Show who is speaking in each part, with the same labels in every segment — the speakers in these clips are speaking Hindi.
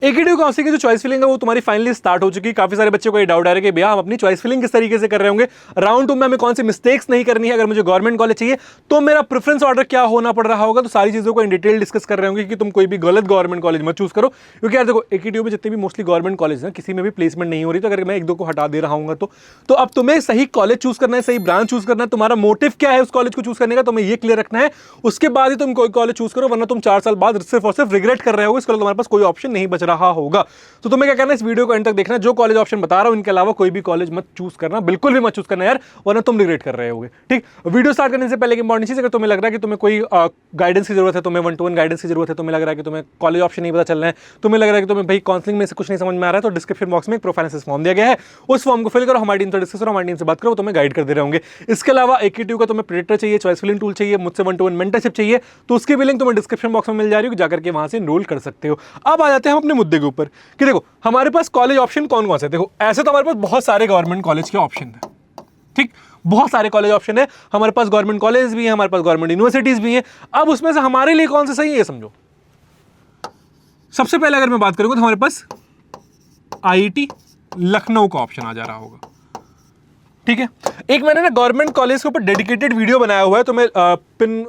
Speaker 1: एकेटीयू काउंसलिंग की जो चॉइस फिलिंग है वो तुम्हारी फाइनली स्टार्ट हो चुकी है। काफी सारे बच्चों को ये डाउट आ रहा है कि भैया हम अपनी चॉइस फिलिंग किस तरीके से कर रहे होंगे, राउंड 2 में हमें कौन सी मिस्टेक्स नहीं करनी है, अगर मुझे गवर्नमेंट कॉलेज चाहिए तो मेरा प्रेफरेंस ऑर्डर क्या होना पड़ रहा होगा। तो सारी चीजों को इन डिटेल डिस्कस कर रहे होंगे कि तुम कोई भी गलत गवर्नमेंट कॉलेज मत चूज करो, क्योंकि यार देखो एकेटीयू में जितने भी मोस्टली गवर्नमेंट कॉलेज हैं किसी में भी प्लेसमेंट नहीं हो रही। तो अगर मैं एक दो को हटा दे रहा हूँ तो अब तुम्हें सही कॉलेज चूज करना है, सही ब्रांच चूज करना है, तुम्हारा मोटिव क्या है उस कॉलेज को चूज करने का तुम्हें ये क्लियर रखना है। उसके बाद ही तुम कोई कॉलेज चूज करो, वरना तुम 4 साल बाद सिर्फ और सिर्फ रिग्रेट कर रहे हो, इसके लिए तुम्हारे पास कोई ऑप्शन नहीं बच रहा होगा। तो तुम्हें क्या करना है, इस वीडियो को एंड तक देखना। जो कॉलेज ऑप्शन बता रहा हूं इनके अलावा कोई भी कॉलेज मत चूज करना, बिल्कुल भी मत चूज करना यार, वरना तुम रिग्रेट कर रहे होगे। ठीक, वीडियो स्टार्ट करने से पहले एक इंपॉर्टेंट चीज, अगर तुम्हें लग रहा है कि तुम्हें कोई गाइडेंस की जरूरत है, तुम्हें 1-to-1 गाइडेंस की जरूरत है, तुम्हें लग रहा है कि तुम्हें कॉलेज ऑप्शन नहीं पता चल रहा है, तुम्हें लग रहा है कि तुम्हें भाई काउंसलिंग में से कुछ नहीं समझ में आ रहा है, तो डिस्क्रिप्शन बॉक्स में एक प्रोफाइल एनालिसिस फॉर्म दिया गया है, उस फॉर्म को फिल करो, हमारी टीम से डिस्कस करो, हमारी टीम से बात करो, तुम्हें गाइड कर दे रहे होंगे। इसके अलावा एकेटीयू का तुम्हें प्रेडिक्टर चाहिए, चॉइस फिलिंग टूल चाहिए, मुझसे 1-to-1 मेंटरशिप चाहिए, तो उसकी भी लिंक तुम्हें डिस्क्रिप्शन बॉक्स में मिल जा रही है, जाकर के वहां से एनरोल कर सकते हो। अब आ जाते हैं हम अपने मुद्दे के ऊपर कि देखो हमारे पास कॉलेज ऑप्शन कौन कौन से। देखो ऐसे तो हमारे पास बहुत सारे गवर्नमेंट कॉलेज के ऑप्शन है, ठीक, बहुत सारे कॉलेज ऑप्शन है हमारे पास, गवर्नमेंट कॉलेज भी है, हमारे पास गवर्नमेंट यूनिवर्सिटीज भी हैं। अब उसमें से हमारे लिए कौन सा सही है ये समझो। सबसे पहले अगर मैं बात करूंगा तो हमारे पास आईआईटी लखनऊ का ऑप्शन आ जा रहा होगा, ठीक है। एक मैंने ना गवर्नमेंट कॉलेज के ऊपर डेडिकेटेड वीडियो बनाया हुआ है, तो मैं पिन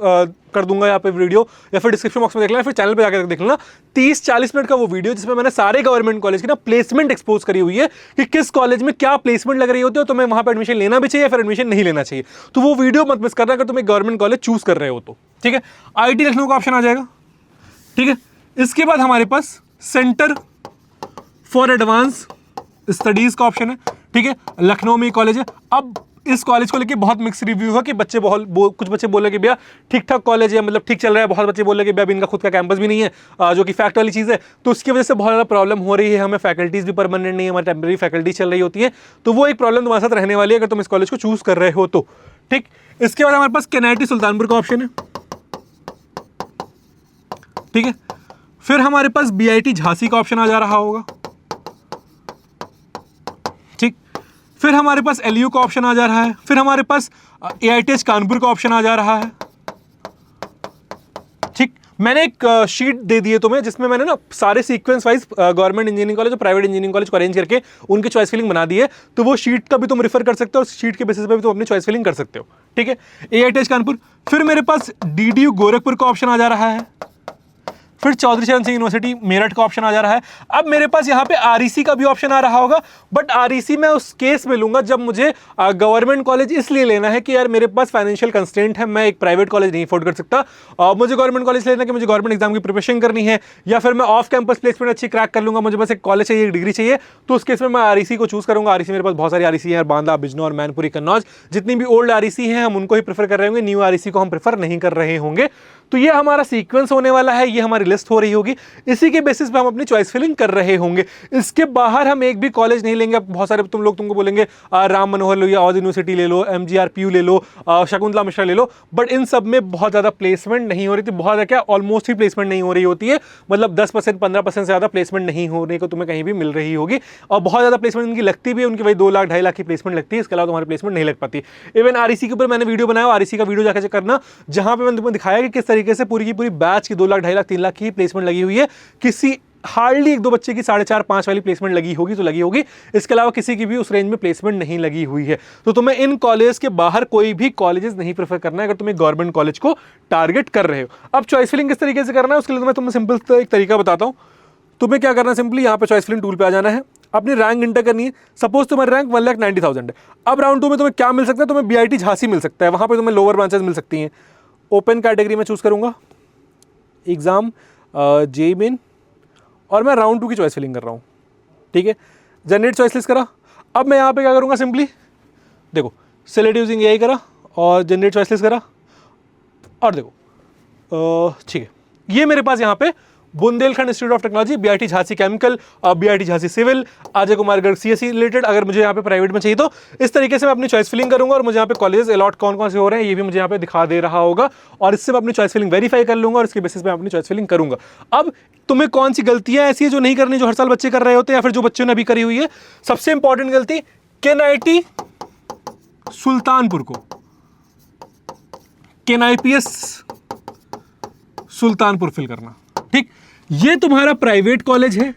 Speaker 1: कर दूंगा यहाँ पे वीडियो, या फिर डिस्क्रिप्शन बॉक्स में देख लेना, फिर चैनल पे जाकर देख लेना। 30-40 मिनट का वो वीडियो जिसमें मैंने सारे गवर्नमेंट कॉलेज की ना प्लेसमेंट एक्सपोज करी हुई है कि किस कॉलेज में क्या प्लेसमेंट लग रही होती है, तो तुम्हें वहां पर एडमिशन लेना भी चाहिए, फिर एडमिशन नहीं लेना चाहिए। तो वो वीडियो मत मिस करना अगर तुम एक गवर्नमेंट कॉलेज चूज कर रहे हो तो, ठीक है। आईआईटी लखनऊ का ऑप्शन आ जाएगा, ठीक है। इसके बाद हमारे पास सेंटर फॉर एडवांस स्टडीज का ऑप्शन है, ठीक है, लखनऊ में कॉलेज है। अब इस कॉलेज को लेके बहुत मिक्स रिव्यू है कि बच्चे कुछ बच्चे बोले कि भैया ठीक ठाक कॉलेज है, मतलब ठीक चल रहा है, बहुत बच्चे बोले कि भैया इनका खुद का कैंपस भी नहीं है, जो कि फैक्ट वाली चीज़ है। तो उसकी वजह से बहुत ज़्यादा प्रॉब्लम हो रही है, हमें फैकल्टीज भी परमानेंट नहीं है, हमारी टेम्परेरी फैकल्टी चल रही होती है, तो वो एक प्रॉब्लम तुम्हारे साथ रहने वाली है अगर तुम इस कॉलेज को चूज कर रहे हो तो, ठीक। इसके बाद हमारे पास केनआईटी सुल्तानपुर का ऑप्शन है, ठीक है। फिर हमारे पास बीआईटी झांसी का ऑप्शन आ जा रहा होगा, ठीक। फिर हमारे पास एलयू का ऑप्शन आ जा रहा है। फिर हमारे पास एआईटीएच कानपुर का ऑप्शन आ जा रहा है, ठीक। मैंने एक शीट दे दी है तुम्हें जिसमें मैंने ना सारे sequence wise government engineering college और प्राइवेट इंजीनियरिंग कॉलेज को अरेंज करके उनकी चॉइस फिलिंग बना दी है, तो वो शीट का भी तुम रेफर कर सकते हो, उस शीट के बेसिस पे भी तुम अपनी चॉइस फिलिंग कर सकते हो, ठीक है। एआईटीएच कानपुर। फिर मेरे पास डीडीयू गोरखपुर का ऑप्शन आ जा रहा है। फिर चौधरी चरण सिंह यूनिवर्सिटी मेरठ का ऑप्शन आ जा रहा है। अब मेरे पास यहाँ पे आरईसी का भी ऑप्शन आ रहा होगा, बट आरईसी मैं उस केस में लूंगा जब मुझे गवर्नमेंट कॉलेज इसलिए लेना है कि यार मेरे पास फाइनेंशियल कंस्ट्रेंट है, मैं एक प्राइवेट कॉलेज नहीं अफोर्ड कर सकता, मुझे गवर्नमेंट कॉलेज लेना कि मुझे गवर्नमेंट एग्जाम की प्रिपरेशन करनी है, या फिर मैं ऑफ कैंपस प्लेसमेंट अच्छी क्रैक कर लूंगा, मुझे बस एक कॉलेज चाहिए, एक डिग्री चाहिए, तो उस केस में मैं आरईसी को चूज करूंगा। आरईसी मेरे पास बहुत सारी आरईसी है, बांदा, बिजनौर, मैनपुरी, कन्नौज, जितनी भी ओल्ड आरईसी हैं हम उनको ही प्रेफर कर रहे होंगे, न्यू आरईसी को हम प्रेफर नहीं कर रहे होंगे। तो ये हमारा सीक्वेंस होने वाला है, ये हमारी लिस्ट हो रही होगी, इसी के बेसिस पे हम अपनी चॉइस फिलिंग कर रहे होंगे। इसके बाहर हम एक भी कॉलेज नहीं लेंगे। बहुत सारे तुमको बोलेंगे राम मनोहर लो, या ऑज यूनिवर्सिटी ले लो, एमजीआरपीयू ले लो, शकुंतला मिश्रा ले लो, बट इन सब में बहुत ज़्यादा प्लेसमेंट नहीं हो रही थी, बहुत क्या ऑलमोस्ट ही प्लेसमेंट नहीं हो रही होती है, मतलब 10% 15% से ज़्यादा प्लेसमेंट नहीं होने को तुम्हें कहीं भी मिल रही होगी, और बहुत ज़्यादा प्लेसमेंट उनकी लगती भी है, उनकी वही 2 लाख 2.5 लाख की प्लेसमेंट लगती है, इसके अलावा तुम्हारी प्लेसमेंट नहीं लग पाती। इवन आरईसी के ऊपर मैंने वीडियो बनाया, आरईसी का वीडियो जाकर चेक करना, जहां पे मैंने तुम्हें दिखाया कि किस तरीके से पूरी की पूरी बैच की 2 लाख 2.5 लाख 3 लाख की प्लेसमेंट लगी हुई है, किसी हार्डली 1-2 बच्चे की 4.5-5 वाली प्लेसमेंट लगी होगी तो लगी होगी, इसके अलावा किसी की भी उस रेंज में प्लेसमेंट नहीं लगी हुई है। तो तुम्हें इन कॉलेज के बाहर कोई भी कॉलेजेस नहीं प्रेफर करना है अगर तुम्हें गवर्नमेंट कॉलेज को टारगेट कर रहे हो। अब चॉइस फिलिंग किस तरीके से करना है उसके लिए मैं तुम्हें सिंपल एक तरीका बताता हूं। तुम्हें क्या करना है, सिंपली यहाँ पे चॉइस फिलिंग टूल पे आ जाना है, अपनी रैंक इंटर करनी है। सपोज तुम्हारी रैंक 1,90,000 है। अब राउंड 2 में तुम्हें क्या मिल सकता है, तुम्हें बीआईटी झांसी मिल सकता है, वहां पर तुम्हें लोअर ब्रांचेस मिल सकती हैं। ओपन कैटेगरी में चूज करूंगा, एग्जाम जेईई मेन, और मैं राउंड 2 की चॉइस फिलिंग कर रहा हूँ, ठीक है। जनरेट चॉइस लिस्ट करा। अब मैं यहाँ पे क्या करूँगा, सिंपली देखो सेलेक्ट यूजिंग एआई करा और जनरेट चॉइस लिस्ट करा, और देखो ठीक है, ये मेरे पास यहाँ पे Bundelkhand institute of technology, BIT Jhansi chemical, BIT Jhansi civil, Ajay Kumar Garg CSC related, अगर मुझे यहाँ पे प्राइवेट में चाहिए तो इस तरीके से मैं अपनी चॉइस फिलिंग करूंगा, और मुझे यहाँ पे कॉलेजेस अलॉट कौन कौन से हो रहे हैं ये भी मुझे यहाँ पे दिखा दे रहा होगा, और इससे मैं अपनी चॉइस फिलिंग वेरीफाई कर लूंगा, और इसके बेसिस पे अपनी चॉइस फिलिंग करूंगा। अब तुम्हें कौन सी गलतियां ऐसी है जो नहीं करनी, जो हर साल बच्चे कर रहे होते हैं, या फिर जो बच्चों ने अभी करी हुई है। सबसे इंपॉर्टेंट गलती, केनआईटी सुल्तानपुर को केनआईपीएस सुल्तानपुर फिल करना, ठीक। ये तुम्हारा प्राइवेट कॉलेज है,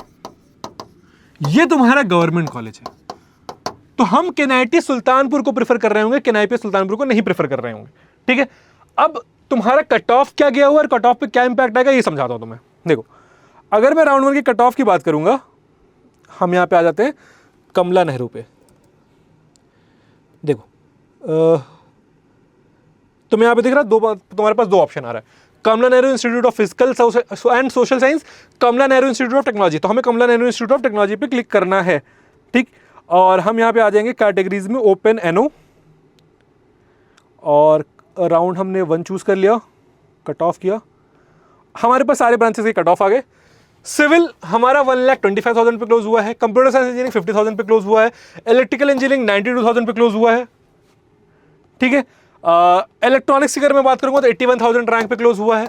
Speaker 1: ये तुम्हारा गवर्नमेंट कॉलेज है, तो हम केनाईटी सुल्तानपुर को प्रेफर कर रहे होंगे, केनाईटी सुल्तानपुर को नहीं प्रेफर कर रहे होंगे। ठीक है, अब तुम्हारा कट ऑफ क्या गया हुआ और कट ऑफ पे क्या इंपैक्ट आएगा ये समझाता हूं तुम्हें। देखो, अगर मैं राउंड 1 की कट ऑफ की बात करूंगा, हम यहां पे आ जाते हैं कमला नेहरू पे। देखो तुम्हें यहां पे दिख रहा है तुम्हारे पास दो ऑप्शन आ रहा है, Kamla Nehru institute of physical and social science, Kamla Nehru institute of technology. तो हमें Kamla Nehru institute of technology पे क्लिक करना है। ठीक, और हम यहाँ पे आ जाएंगे कैटेगरीज में, ओपन एनओ, और राउंड हमने 1 चूज कर लिया, कट ऑफ किया, हमारे पास सारे ब्रांचेस के कट ऑफ आ गए। सिविल हमारा 1,25,000 पे क्लोज हुआ है, कंप्यूटर साइंस इंजीनियरिंग 50,000 पे क्लोज हुआ है, इलेक्ट्रिकल इंजीनियरिंग 92,000 पे क्लोज हुआ है। ठीक है, इलेक्ट्रॉनिक्स की अगर मैं बात करूंगा तो 81,000 रैंक पे क्लोज हुआ है,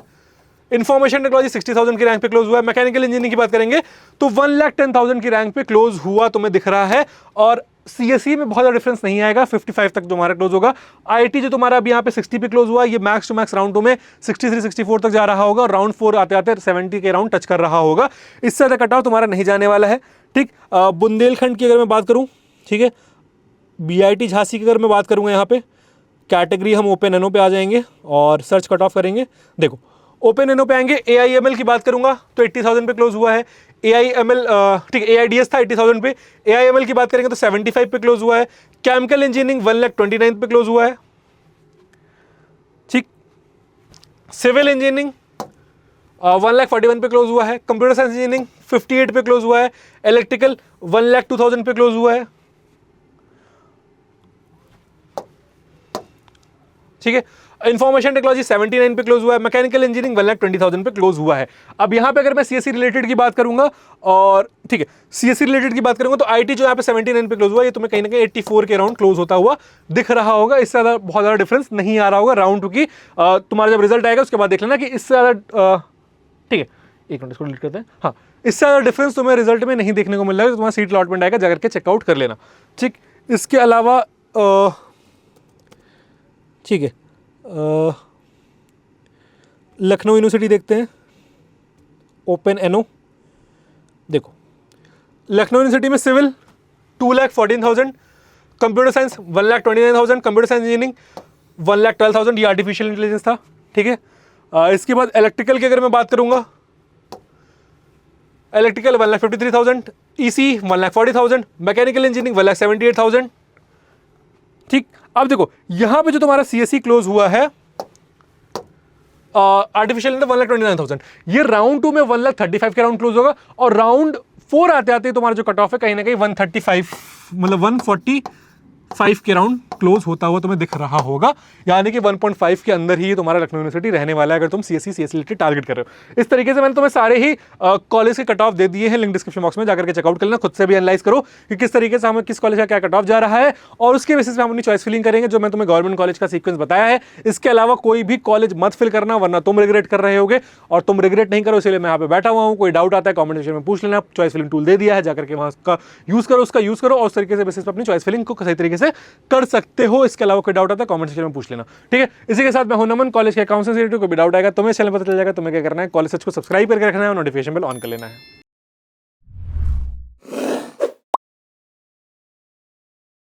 Speaker 1: इंफॉर्मेशन टेक्नोलॉजी 60,000 की रैंक पे क्लोज हुआ है, मैकेनिकल इंजीनियरिंग की बात करेंगे तो 1,10,000 की रैंक पे क्लोज हुआ तुम्हें दिख रहा है। और सीएसई में बहुत ज़्यादा डिफरेंस नहीं आएगा, 55 तक तुम्हारा क्लोज होगा। आईटी जो तुम्हारा अभी यहाँ पे 60 पे क्लोज हुआ, ये मैक्स टू मैक्स राउंड 2 में 63 64 तक जा रहा होगा, और राउंड 4 आते आते 70 के राउंड टच कर रहा होगा। इससे ज़्यादा कट ऑफ तुम्हारा नहीं जाने वाला है। ठीक, बुंदेलखंड की अगर मैं बात करूँ, ठीक है, बीआईटी झांसी की अगर मैं बात करूँगा, यहाँ पे कैटेगरी हम ओपन एनओ पे आ जाएंगे और सर्च कट ऑफ करेंगे। देखो ओपन एनओ पे आएंगे, एआईएमएल की बात करूंगा तो 80,000 पे क्लोज हुआ है, एआईएमएल ठीक है, एआईडीएस था 80,000 पे, एआईएमएल की बात करेंगे तो 75 पे क्लोज हुआ है, केमिकल इंजीनियरिंग 1,29,000 पे क्लोज हुआ है। ठीक, सिविल इंजीनियरिंग 1,41,000 पे क्लोज हुआ है, कंप्यूटर साइंस इंजीनियरिंग 58 पे क्लोज हुआ है, इलेक्ट्रिकल 1,02,000 पे क्लोज हुआ है। ठीक है, इंफॉर्मेशन टेक्नोलॉजी 79 पे क्लोज हुआ है, मैकेनिकल इंजीनियरिंग 1,20,000 पे क्लोज हुआ है। अब यहां पे अगर मैं सीएससी रिलेटेड की बात करूंगा, और ठीक है सीएससी रिलेटेड की बात करूंगा तो आईटी जो यहां पे 79 पे क्लोज हुआ है, ये तुम्हें कहीं ना कहीं 84 के राउंड क्लोज होता हुआ दिख रहा होगा। इससे ज्यादा बहुत ज्यादा डिफरेंस नहीं आ रहा होगा राउंड 2 की। तुम्हारा जब रिजल्ट आएगा उसके बाद देख लेना कि इससे ज्यादा ठीक है, एक मिनट इसको डिलीट करते हैं। हाँ, इससे ज्यादा डिफरेंस तुम्हें रिजल्ट में नहीं देखने को मिल रहा है, तुम्हारा सीट अलॉटमेंट आएगा, जाकर के चेकआउट कर लेना। ठीक, इसके अलावा ठीक है, लखनऊ यूनिवर्सिटी देखते हैं, ओपन एनओ। देखो लखनऊ यूनिवर्सिटी में civil 2,14,000, computer science 1,29,000, computer science engineering 1,12,000, ये आर्टिफिशियल इंटेलिजेंस था। ठीक है, इसके बाद इलेक्ट्रिकल की अगर मैं बात करूंगा, इलेक्ट्रिकल 1,53,000, ईसी 1,40,000, मैकेनिकल इंजीनियरिंग 1,78,000। ठीक, अब देखो यहां पे जो तुम्हारा सीएससी क्लोज हुआ है आर्टिफिशियल इंटेलिजेंस 1,29,000, ये राउंड 2 में 1,35,000 के राउंड क्लोज होगा, और राउंड 4 आते आते तुम्हारा जो कट ऑफ है कहीं ना कहीं 135 मतलब 145 के राउंड क्लोज होता हुआ तुम्हें दिख रहा होगा। यानी कि 1.5 के अंदर ही तुम्हारा लखनऊ यूनिवर्सिटी रहने वाला है अगर तुम सीएससी रिलेटेड टारगेट कर रहे हो। इस तरीके से मैंने तुम्हें सारे ही कॉलेज के कट ऑफ दे दिए हैं, लिंक डिस्क्रिप्शन बॉक्स में जाकर के चेकआउट कर लेना, खुद से भी एनालाइज करो कि किस तरीके से हमें किस कॉलेज का क्या कट ऑफ जा रहा है, और उसके बेसिस पे हम अपनी चॉइस फिलिंग करेंगे, जो मैं तुम्हें गवर्नमेंट कॉलेज का सीक्वेंस बताया है। इसके अलावा कोई भी कॉलेज मत फिल करना, वरना तुम रिग्रेट कर रहे होगे, और तुम रिग्रेट नहीं करो इसलिए मैं यहाँ पे बैठा हुआ हूँ। कोई डाउट आता है कॉमेंट सेक्शन में पूछ लेना, चॉइस फिलिंग टूल दे दिया है, जाकर के वहाँ उसका यूज करो, और उस तरीके से बेसिस पे अपनी चॉइस फिलिंग को सही तरीके से कर सकते हो। इसके अलावा कोई डाउट आता है कमेंट सेक्शन में पूछ लेना। ठीक है, इसी के साथ मैं हूं नमन, कॉलेज के अकाउंट्स से रिलेटेड कोई भी डाउट आएगा तुम्हें चैनल पता चल जाएगा, तुम्हें क्या करना है, कॉलेज सर्च को सब्सक्राइब करके रखना है और नोटिफिकेशन बेल ऑन कर लेना है।